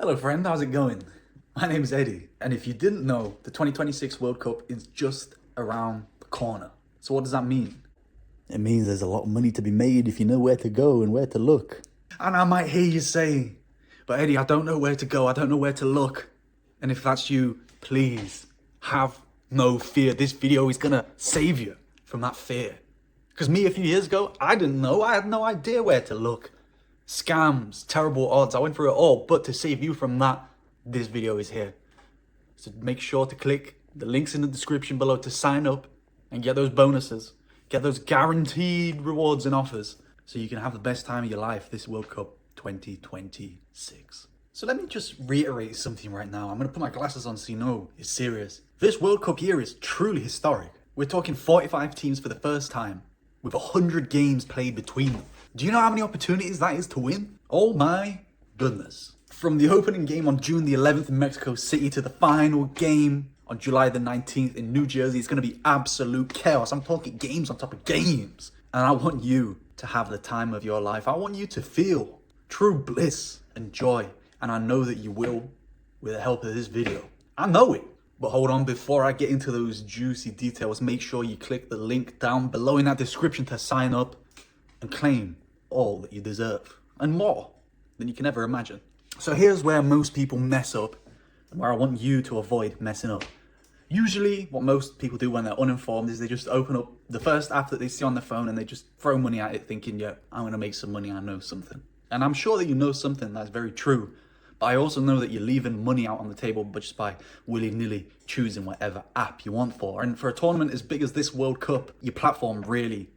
Hello friend, how's it going? My name's Eddie, and if you didn't know, the 2026 World Cup is just around the corner. So what does that mean? It means there's a lot of money to be made if you know where to go and where to look. And I might hear you say, but Eddie, I don't know where to go, I don't know where to look. And if that's you, please have no fear. This video is gonna save you from that fear. Because me, a few years ago, I didn't know, I had no idea where to look. Scams, terrible odds, I went through it all, but to save you from that, this video is here. So make sure to click the links in the description below to sign up and get those bonuses, get those guaranteed rewards and offers, so you can have the best time of your life this World Cup 2026. So let me just reiterate something right now. I'm gonna put my glasses on so you know it's serious. This World Cup year is truly historic. We're talking 45 teams for the first time, with 100 games played between them. Do you know how many opportunities that is to win? Oh my goodness. From the opening game on June the 11th in Mexico City to the final game on July the 19th in New Jersey, it's going to be absolute chaos. I'm talking games on top of games. And I want you to have the time of your life. I want you to feel true bliss and joy. And I know that you will with the help of this video. I know it. But hold on, before I get into those juicy details, make sure you click the link down below in that description to sign up and claim all that you deserve and more than you can ever imagine. So here's where most people mess up and where I want you to avoid messing up. Usually what most people do when they're uninformed is they just open up the first app that they see on their phone and they just throw money at it thinking, yeah, I'm going to make some money, I know something. And I'm sure that you know something, that's very true. But I also know that you're leaving money out on the table just by willy-nilly choosing whatever app you want for. And for a tournament as big as this World Cup, your platform really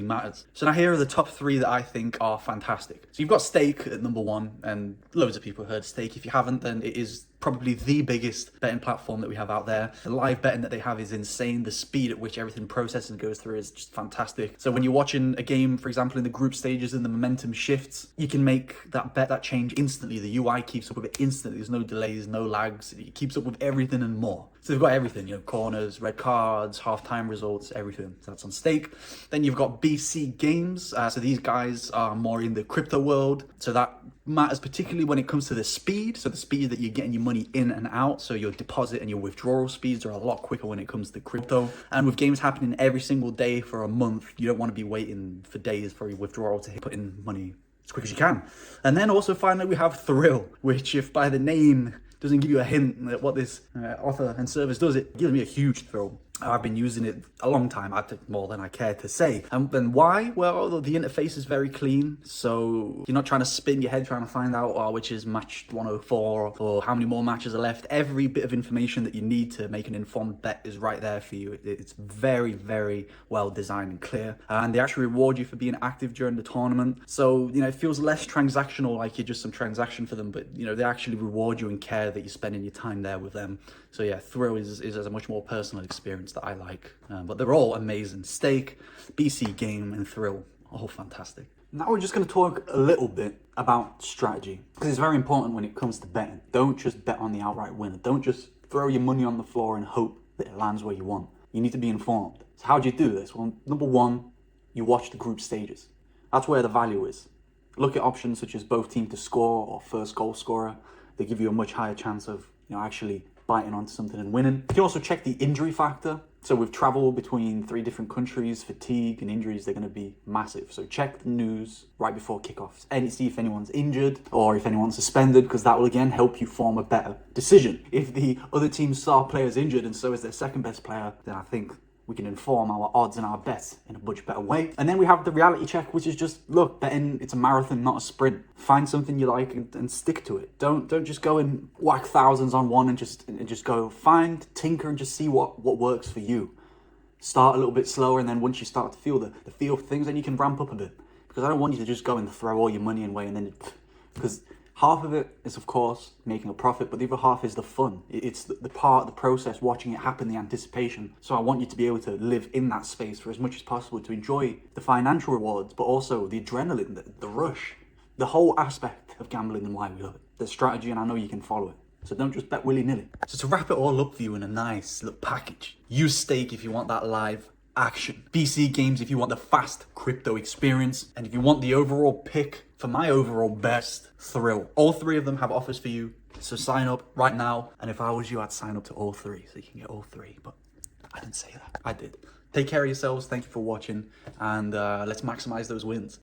matters. So now here are the top three that I think are fantastic. So you've got Stake at number one, and loads of people heard Stake. If you haven't, then it is probably the biggest betting platform that we have out there. The live betting that they have is insane. The speed at which everything processes and goes through is just fantastic. So when you're watching a game, for example, in the group stages and the momentum shifts, you can make that bet, that change instantly. The UI keeps up with it instantly. There's no delays, no lags. It keeps up with everything and more. So they've got everything, you know, corners, red cards, halftime results, everything. So that's on Stake. Then you've got BCgame. So these guys are more in the crypto world. So that matters particularly when it comes to the speed. So the speed that you're getting your money in and out. So your deposit and your withdrawal speeds are a lot quicker when it comes to crypto. And with games happening every single day for a month, you don't want to be waiting for days for your withdrawal to put in money as quick as you can. And then also finally we have Thrill, which if by the name doesn't give you a hint at what this offer and service does, it gives me a huge thrill. I've been using it a long time, I think more than I care to say. And why? Well, the interface is very clean, so you're not trying to spin your head trying to find out which is match 104 or how many more matches are left. Every bit of information that you need to make an informed bet is right there for you. It's very well designed and clear. And they actually reward you for being active during the tournament. So, you know, it feels less transactional, like you're just some transaction for them, but, you know, they actually reward you and care that you're spending your time there with them. So yeah, Thrill is a much more personal experience that I like. But they're all amazing. Stake, BCgame, and Thrill, all fantastic. Now we're just going to talk a little bit about strategy, because it's very important when it comes to betting. Don't just bet on the outright winner. Don't just throw your money on the floor and hope that it lands where you want. You need to be informed. So how do you do this? Well, number one, you watch the group stages. That's where the value is. Look at options such as both teams to score or first goal scorer. They give you a much higher chance of, you know, actually biting onto something and winning. You can also check the injury factor. So with travel between 3 different countries, fatigue and injuries, they're going to be massive. So check the news right before kickoffs and see if anyone's injured or if anyone's suspended, because that will again help you form a better decision. If the other team's star player is injured and so is their second best player, then I think we can inform our odds and our bets in a much better way. And then we have the reality check, which is just, look, betting, it's a marathon, not a sprint. Find something you like and stick to it. Don't just go and whack thousands on one and just go. Find, tinker, and just see what works for you. Start a little bit slower, and then once you start to feel the feel of things, then you can ramp up a bit. Because I don't want you to just go and throw all your money away and then, because half of it is, of course, making a profit, but the other half is the fun. It's the part, the process, watching it happen, the anticipation. So I want you to be able to live in that space for as much as possible, to enjoy the financial rewards, but also the adrenaline, the rush, the whole aspect of gambling and why we love it. There's strategy, and I know you can follow it. So don't just bet willy-nilly. So to wrap it all up for you in a nice little package, use Stake if you want that live action. BC Games if you want the fast crypto experience, and if you want the overall pick for my overall best thrill. All three of them have offers for you, so sign up right now. And if I was you, I'd sign up to all three so you can get all three, but I didn't say that. I did. Take care of yourselves. Thank you for watching, and let's maximize those wins.